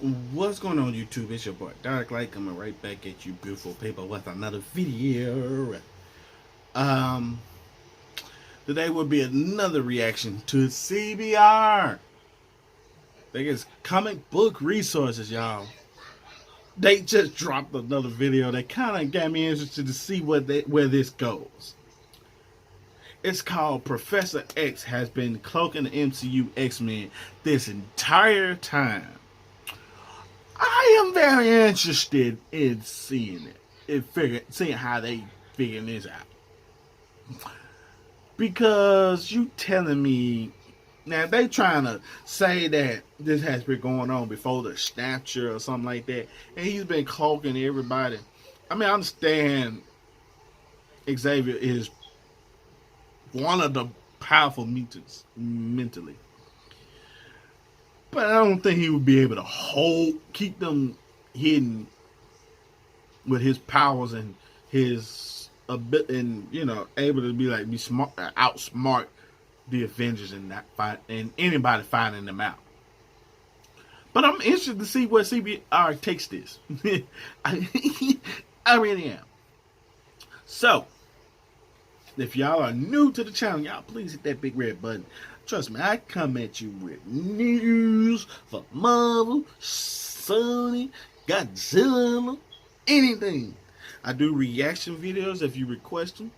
What's going on, YouTube? It's your boy Dark Light coming right back at you, beautiful people, with another video. Um, Today will be another reaction to CBR. I think it's Comic Book Resources, y'all. They just dropped another video that kind of got me interested to see where this goes. It's called Professor X has been cloaking the MCU X-Men this entire time. I am very interested in seeing seeing how they figure this out. Because you telling me now they trying to say that this has been going on before the Snatcher or something like that, and he's been cloaking everybody. I mean, I understand Xavier is one of the powerful mutants mentally, but I don't think he would be able to keep them hidden with his powers and his and able to be smart, outsmart the Avengers and that fight and anybody finding them out. But I'm interested to see where CBR takes this. I really am. So, if y'all are new to the channel, y'all please hit that big red button. Trust me, I come at you with news for Marvel, Sony, Godzilla, anything. I do reaction videos if you request them.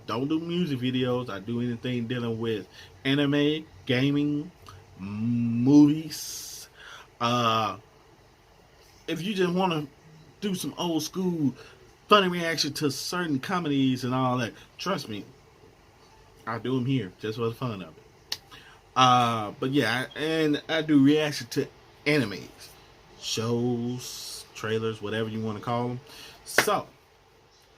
Don't do music videos. I do anything dealing with anime, gaming, movies. If you just want to do some old school funny reaction to certain comedies and all that, trust me, I'll do them here just for the fun of it. But yeah, and I do reaction to animes, shows, trailers, whatever you want to call them. So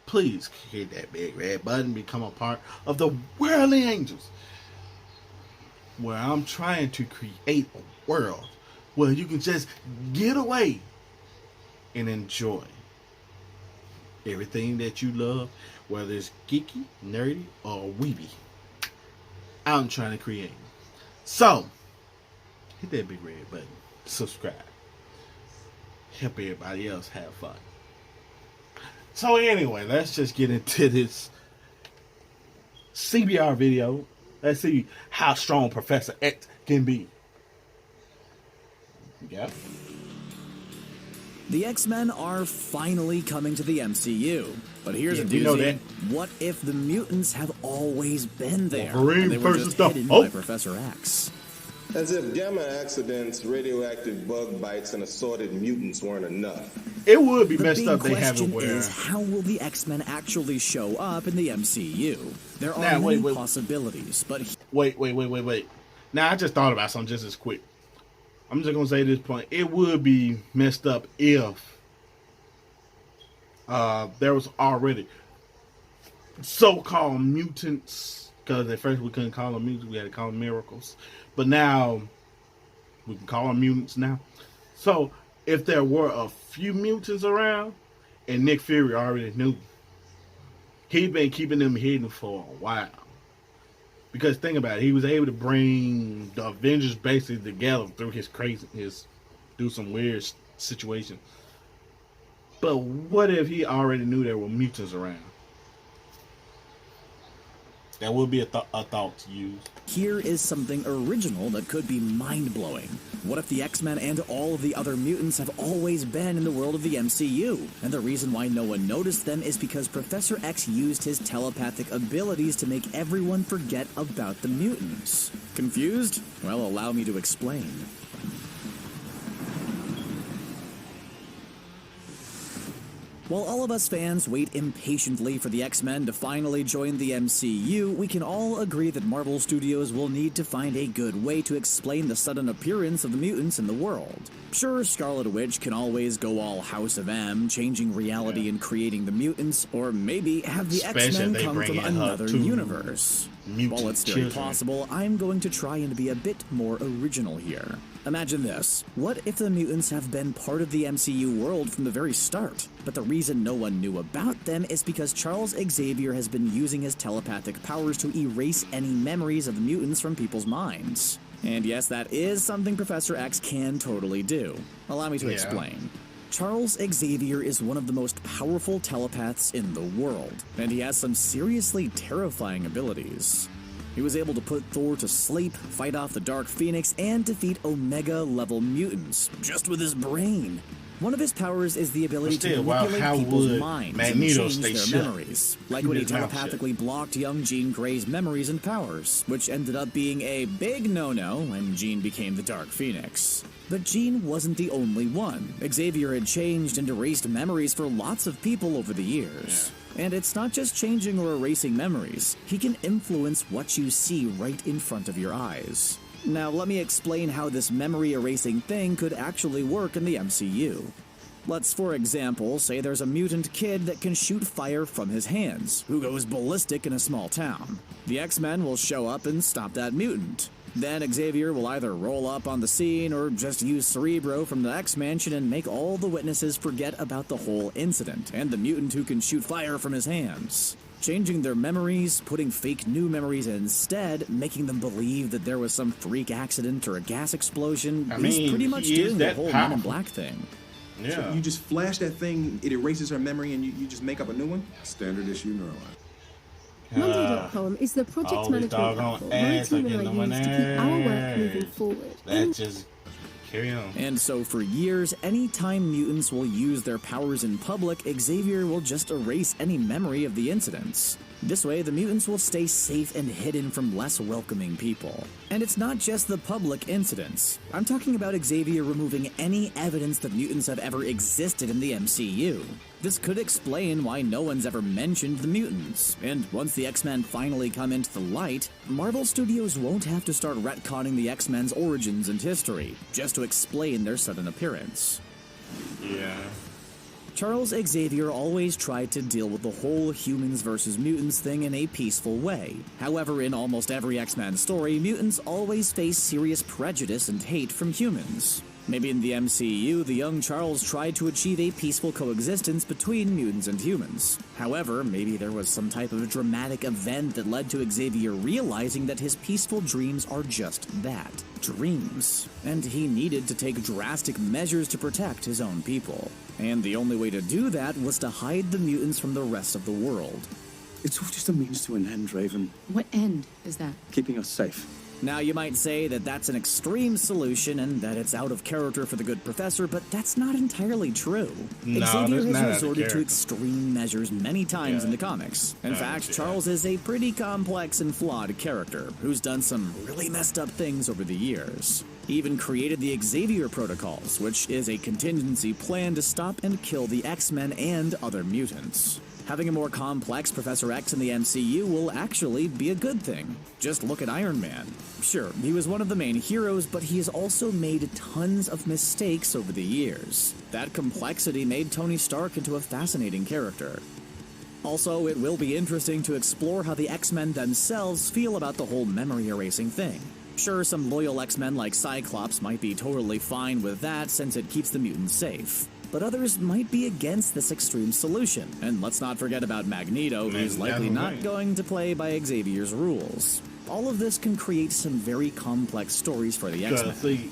please hit that big red button, become a part of the Worldly Angels, where I'm trying to create a world where you can just get away and enjoy everything that you love, whether it's geeky, nerdy, or weeby. I'm trying to create. So, hit that big red button. Subscribe. Help everybody else have fun. So anyway, let's just get into this CBR video. Let's see how strong Professor X can be. Yeah. The X-Men are finally coming to the MCU. But here's a doozy. You know that. What if the mutants have always been there? Wolverine And they were versus just hidden by Professor X. As if gamma accidents, radioactive bug bites, and assorted mutants weren't enough. It would be The messed big up they have question it where... is, how will the X-Men actually show up in the MCU? There are Now, many wait. possibilities, but... Wait. Now, I just thought about something just as quick. I'm just going to say this point. It would be messed up if there was already so-called mutants, because at first we couldn't call them mutants, we had to call them miracles. But now, we can call them mutants now. So, if there were a few mutants around, and Nick Fury already knew, he'd been keeping them hidden for a while. Because think about it, he was able to bring the Avengers basically together through his craziness, through some weird situation. But what if he already knew there were mutants around? That would be a thought to use. here is something original that could be mind-blowing. What if the X-Men and all of the other mutants have always been in the world of the MCU? And the reason why no one noticed them is because Professor X used his telepathic abilities to make everyone forget about the mutants. Confused? Well, allow me to explain. While all of us fans wait impatiently for the X-Men to finally join the MCU, we can all agree that Marvel Studios will need to find a good way to explain the sudden appearance of the mutants in the world. Sure, Scarlet Witch can always go all House of M, changing reality and creating the mutants, or maybe have the X-Men come from another universe. While it's still possible, I'm going to try and be a bit more original here. Imagine this. What if the mutants have been part of the MCU world from the very start? But the reason no one knew about them is because Charles Xavier has been using his telepathic powers to erase any memories of the mutants from people's minds. And yes, that is something Professor X can totally do. Allow me to explain. Charles Xavier is one of the most powerful telepaths in the world, and he has some seriously terrifying abilities. He was able to put Thor to sleep, fight off the Dark Phoenix, and defeat Omega-level mutants, just with his brain. One of his powers is the ability to manipulate people's minds and change their memories, like when he telepathically blocked young Jean Grey's memories and powers, which ended up being a big no-no when Jean became the Dark Phoenix. But Jean wasn't the only one. Xavier had changed and erased memories for lots of people over the years. And it's not just changing or erasing memories. He can influence what you see right in front of your eyes. Now, let me explain how this memory erasing thing could actually work in the MCU. Let's, for example, say there's a mutant kid that can shoot fire from his hands, who goes ballistic in a small town. The X-Men will show up and stop that mutant. Then Xavier will either roll up on the scene or just use Cerebro from the X-Mansion and make all the witnesses forget about the whole incident and the mutant who can shoot fire from his hands. Changing their memories, putting fake new memories instead, making them believe that there was some freak accident or a gas explosion. He's pretty much doing the whole Men in Black thing. Yeah. So you just flash that thing, it erases her memory, and you just make up a new one? Standard issue neuron. Monday.com is the project management platform my team and I use to keep our work moving forward. That just carry on. And so for years, anytime mutants will use their powers in public, Xavier will just erase any memory of the incidents. This way, the mutants will stay safe and hidden from less welcoming people. And it's not just the public incidents. I'm talking about Xavier removing any evidence that mutants have ever existed in the MCU. This could explain why no one's ever mentioned the mutants. And once the X-Men finally come into the light, Marvel Studios won't have to start retconning the X-Men's origins and history, just to explain their sudden appearance. Yeah. Charles Xavier always tried to deal with the whole humans versus mutants thing in a peaceful way. However, in almost every X-Men story, mutants always face serious prejudice and hate from humans. Maybe in the MCU, the young Charles tried to achieve a peaceful coexistence between mutants and humans. However, maybe there was some type of dramatic event that led to Xavier realizing that his peaceful dreams are just that, dreams. And he needed to take drastic measures to protect his own people. And the only way to do that was to hide the mutants from the rest of the world. It's all just a means to an end, Raven. What end is that? Keeping us safe. Now, you might say that that's an extreme solution and that it's out of character for the good professor, but that's not entirely true. No, Xavier that's has not resorted to extreme measures many times in the comics. In fact, Charles is a pretty complex and flawed character who's done some really messed up things over the years. He even created the Xavier Protocols, which is a contingency plan to stop and kill the X-Men and other mutants. Having a more complex Professor X in the MCU will actually be a good thing. Just look at Iron Man. Sure, he was one of the main heroes, but he has also made tons of mistakes over the years. That complexity made Tony Stark into a fascinating character. Also, it will be interesting to explore how the X-Men themselves feel about the whole memory erasing thing. Sure, some loyal X-Men like Cyclops might be totally fine with that since it keeps the mutants safe. But others might be against this extreme solution. And let's not forget about Magneto, who's likely not going to play by Xavier's rules. All of this can create some very complex stories for the X-Men.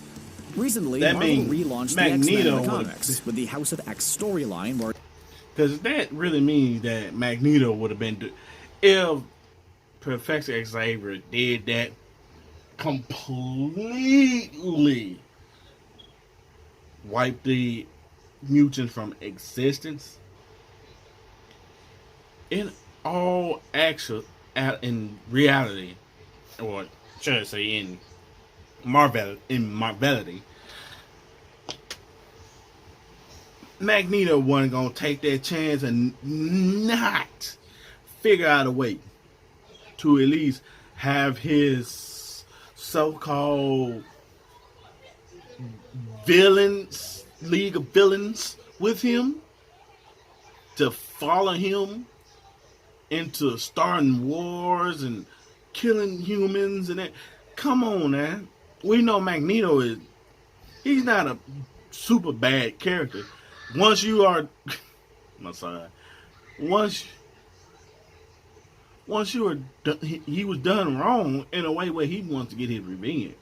Recently, Marvel relaunched the X-Men in the comics with the House of X storyline where... Because that really means that Magneto would have been... If Professor Xavier did that completely wipe the mutant from existence, in reality, or should I say in Marvelity, Magneto wasn't gonna take that chance and not figure out a way to at least have his so-called villains, League of Villains with him, to follow him into starting wars and killing humans and that. Come on, man. We know Magneto he's not a super bad character. Once you are, I'm sorry, once you are, he was done wrong in a way where he wants to get his revenge.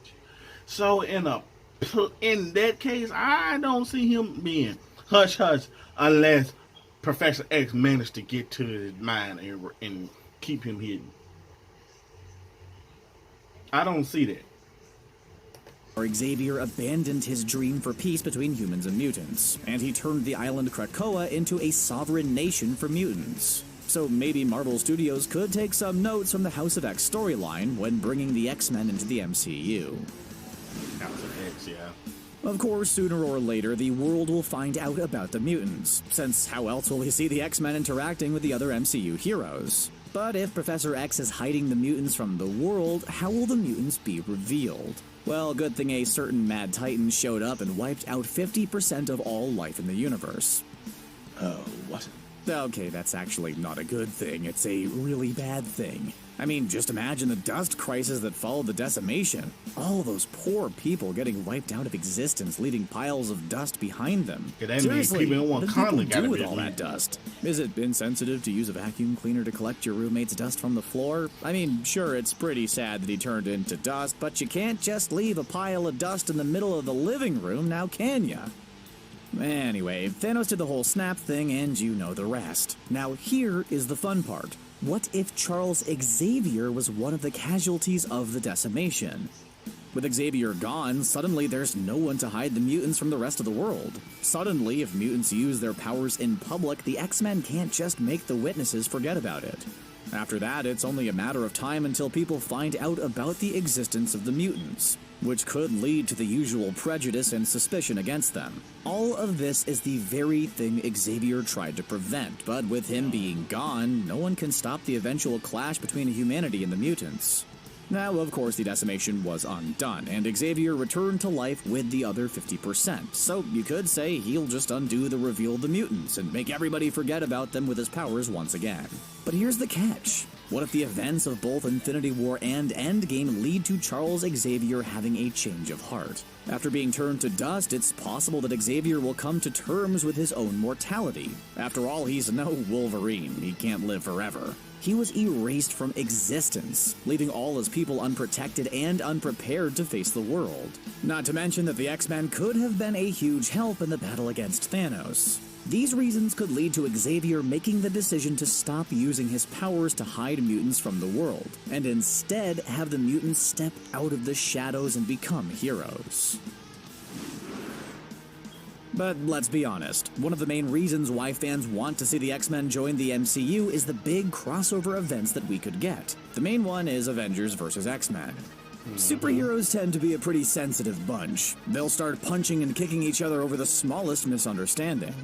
So in that case, I don't see him being hush hush unless Professor X managed to get to his mind and keep him hidden. I don't see that. Xavier abandoned his dream for peace between humans and mutants, and he turned the island Krakoa into a sovereign nation for mutants. So maybe Marvel Studios could take some notes from the House of X storyline when bringing the X-Men into the MCU. House of X, yeah. Of course, sooner or later, the world will find out about the mutants, since how else will we see the X-Men interacting with the other MCU heroes? But if Professor X is hiding the mutants from the world, how will the mutants be revealed? Well, good thing a certain Mad Titan showed up and wiped out 50% of all life in the universe. Oh, what? Okay, that's actually not a good thing. It's a really bad thing. I mean, just imagine the dust crisis that followed the decimation. All those poor people getting wiped out of existence, leaving piles of dust behind them. Yeah, that Seriously, means people what want do people Conley do with be all leaving. that dust? Is it insensitive to use a vacuum cleaner to collect your roommate's dust from the floor? I mean, sure, it's pretty sad that he turned into dust, but you can't just leave a pile of dust in the middle of the living room, now can ya? Anyway, Thanos did the whole snap thing, and you know the rest. Now here is the fun part. What if Charles Xavier was one of the casualties of the decimation? With Xavier gone, suddenly there's no one to hide the mutants from the rest of the world. Suddenly, if mutants use their powers in public, the X-Men can't just make the witnesses forget about it. After that, it's only a matter of time until people find out about the existence of the mutants, which could lead to the usual prejudice and suspicion against them. All of this is the very thing Xavier tried to prevent, but with him being gone, no one can stop the eventual clash between humanity and the mutants. Now, of course, the decimation was undone, and Xavier returned to life with the other 50%, so you could say he'll just undo the reveal of the mutants and make everybody forget about them with his powers once again. But here's the catch. What if the events of both Infinity War and Endgame lead to Charles Xavier having a change of heart? After being turned to dust, it's possible that Xavier will come to terms with his own mortality. After all, he's no Wolverine. He can't live forever. He was erased from existence, leaving all his people unprotected and unprepared to face the world. Not to mention that the X-Men could have been a huge help in the battle against Thanos. These reasons could lead to Xavier making the decision to stop using his powers to hide mutants from the world, and instead have the mutants step out of the shadows and become heroes. But let's be honest, one of the main reasons why fans want to see the X-Men join the MCU is the big crossover events that we could get. The main one is Avengers vs. X-Men. Superheroes tend to be a pretty sensitive bunch. They'll start punching and kicking each other over the smallest misunderstanding.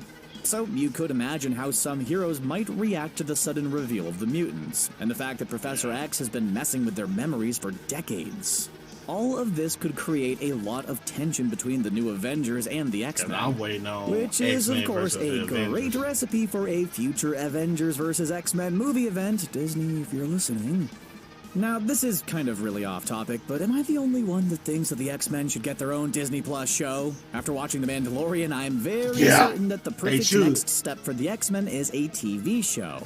So you could imagine how some heroes might react to the sudden reveal of the mutants, and the fact that Professor X has been messing with their memories for decades. All of this could create a lot of tension between the new Avengers and the X-Men, I'm waiting on which is, of X-Men course, versus a the great Avengers. recipe for a future Avengers vs. X-Men movie event. Disney, if you're listening. Now, this is kind of really off topic, but am I the only one that thinks that the X-Men should get their own Disney Plus show? After watching The Mandalorian, I'm very certain that the perfect should. next step for the X-Men is a TV show.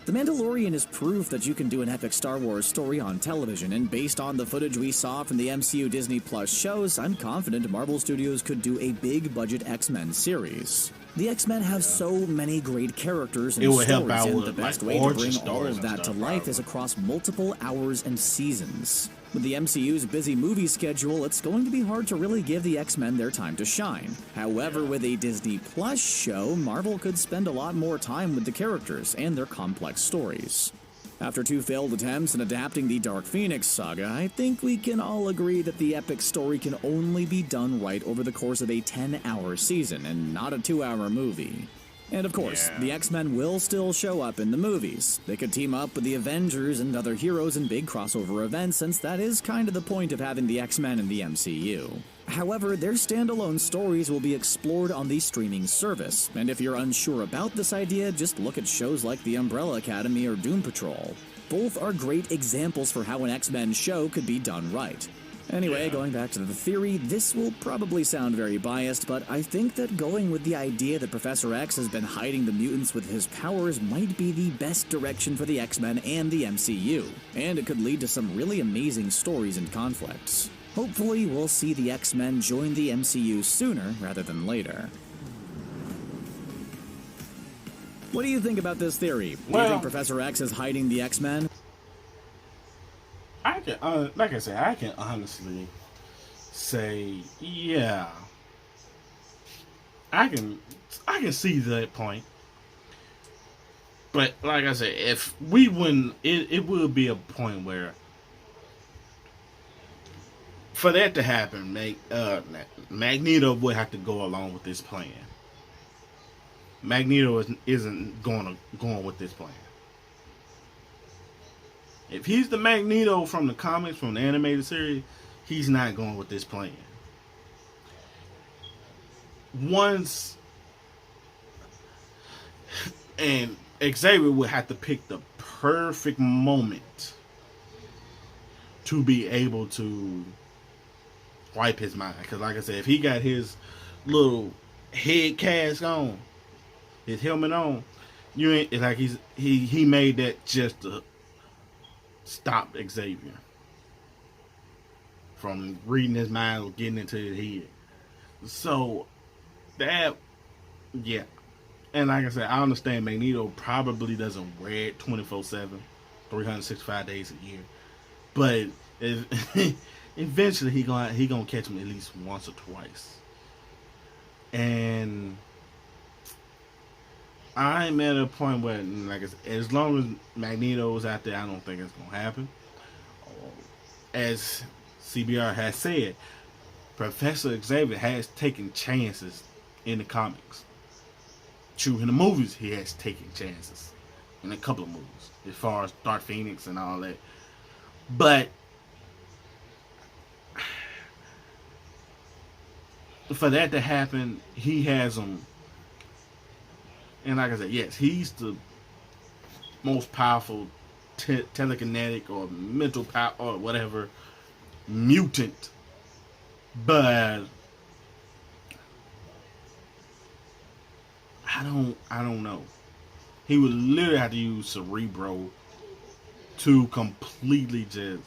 The Mandalorian is proof that you can do an epic Star Wars story on television, and based on the footage we saw from the MCU Disney Plus shows, I'm confident Marvel Studios could do a big-budget X-Men series. The X-Men have so many great characters and It would help stories, out and with, the best like, way to origin bring all stories of and that stuff, to life probably. is across multiple hours and seasons. With the MCU's busy movie schedule, it's going to be hard to really give the X-Men their time to shine. However, with a Disney Plus show, Marvel could spend a lot more time with the characters and their complex stories. After 2 failed attempts in adapting the Dark Phoenix saga, I think we can all agree that the epic story can only be done right over the course of a 10-hour season and not a 2-hour movie. And of course, the X-Men will still show up in the movies. They could team up with the Avengers and other heroes in big crossover events, since that is kind of the point of having the X-Men in the MCU. However, their standalone stories will be explored on the streaming service, and if you're unsure about this idea, just look at shows like The Umbrella Academy or Doom Patrol. Both are great examples for how an X-Men show could be done right. Anyway, going back to the theory, this will probably sound very biased, but I think that going with the idea that Professor X has been hiding the mutants with his powers might be the best direction for the X-Men and the MCU, and it could lead to some really amazing stories and conflicts. Hopefully, we'll see the X-Men join the MCU sooner rather than later. What do you think about this theory? Do you think Professor X is hiding the X-Men? I can, like I said, I can honestly say, yeah, I can see that point. But like I said, if we wouldn't, it would be a point where, for that to happen, Magneto would have to go along with this plan. Magneto isn't going with this plan. If he's the Magneto from the comics, from the animated series, he's not going with this plan. And Xavier would have to pick the perfect moment to be able to wipe his mind. Because like I said, if he got his little head cast on, his helmet on, you ain't, it's like he made that just to stop Xavier from reading his mind or getting into his head. So that, yeah. And like I said, I understand Magneto probably doesn't wear it 24/7, 365 days a year. But eventually he gonna catch him at least once or twice. And I'm at a point where, like I said, as long as Magneto's out there, I don't think it's gonna happen. As CBR has said, Professor Xavier has taken chances in the comics. True, in the movies, he has taken chances. In a couple of movies. As far as Dark Phoenix and all that. But for that to happen, he has them. And like I said, yes, he's the most powerful telekinetic or mental power or whatever mutant. But I don't know. He would literally have to use Cerebro to completely just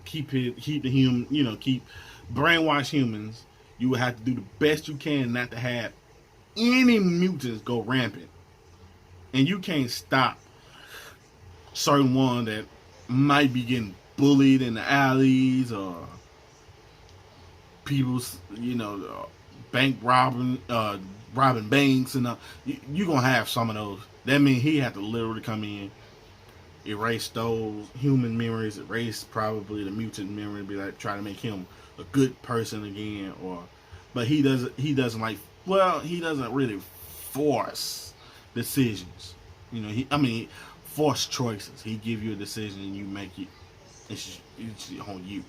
keep brainwash humans. You would have to do the best you can not to have any mutants go rampant. And you can't stop certain ones that might be getting bullied in the alleys or people's, bank robbing banks and you're gonna have some of those. That means he had to literally come in, erase those human memories, erase probably the mutant memory, be like try to make him a good person again. But he doesn't really force decisions. Force choices. He give you a decision and you make it. It's on you.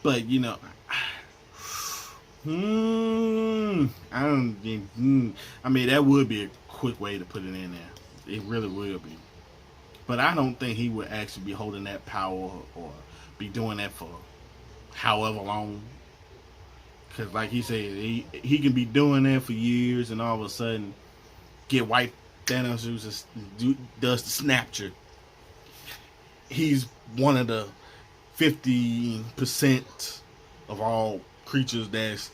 But that would be a quick way to put it in there. It really will be. But I don't think he would actually be holding that power or be doing that for however long. Because like he said, he can be doing that for years and all of a sudden get wiped. Thanos does the snapshot. He's one of the 50% of all creatures that's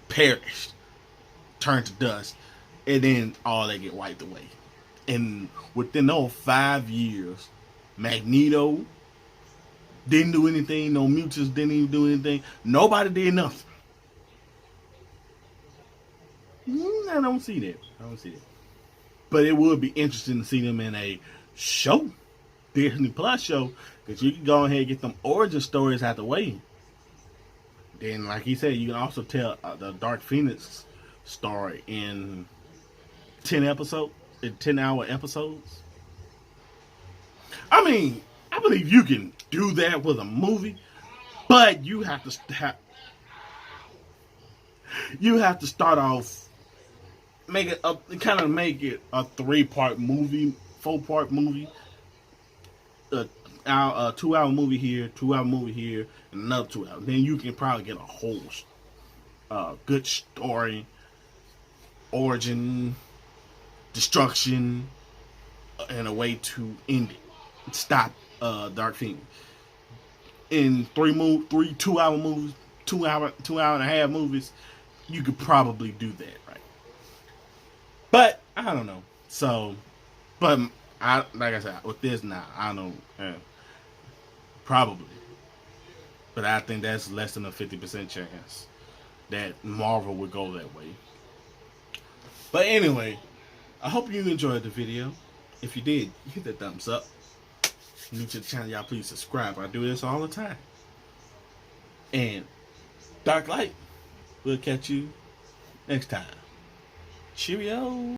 perished, turned to dust, and then all they get wiped away. And within those 5 years, Magneto didn't do anything, no mutants didn't even do anything, nobody did nothing. I don't see that. But it would be interesting to see them in a show, Disney Plus show, because you can go ahead and get them origin stories out the way. Then, like he said, you can also tell the Dark Phoenix story in 10-hour episodes. I believe you can do that with a movie, but you have to start off, make it a 3-part movie, 4-part movie, a 2-hour movie here, 2-hour movie here, and another 2 hours. Then you can probably get a whole good story, origin, destruction, and a way to end it. stop Dark Phoenix. In 2 hour movies, 2 hour and a half movies, you could probably do that, right? But I don't know. So, but like I said, with this now, I don't probably, but I think that's less than a 50% chance that Marvel would go that way. But anyway, I hope you enjoyed the video. If you did, hit the thumbs up. New to the channel, y'all please subscribe. I do this all the time. And Dark Light, we'll catch you next time. Cheerio.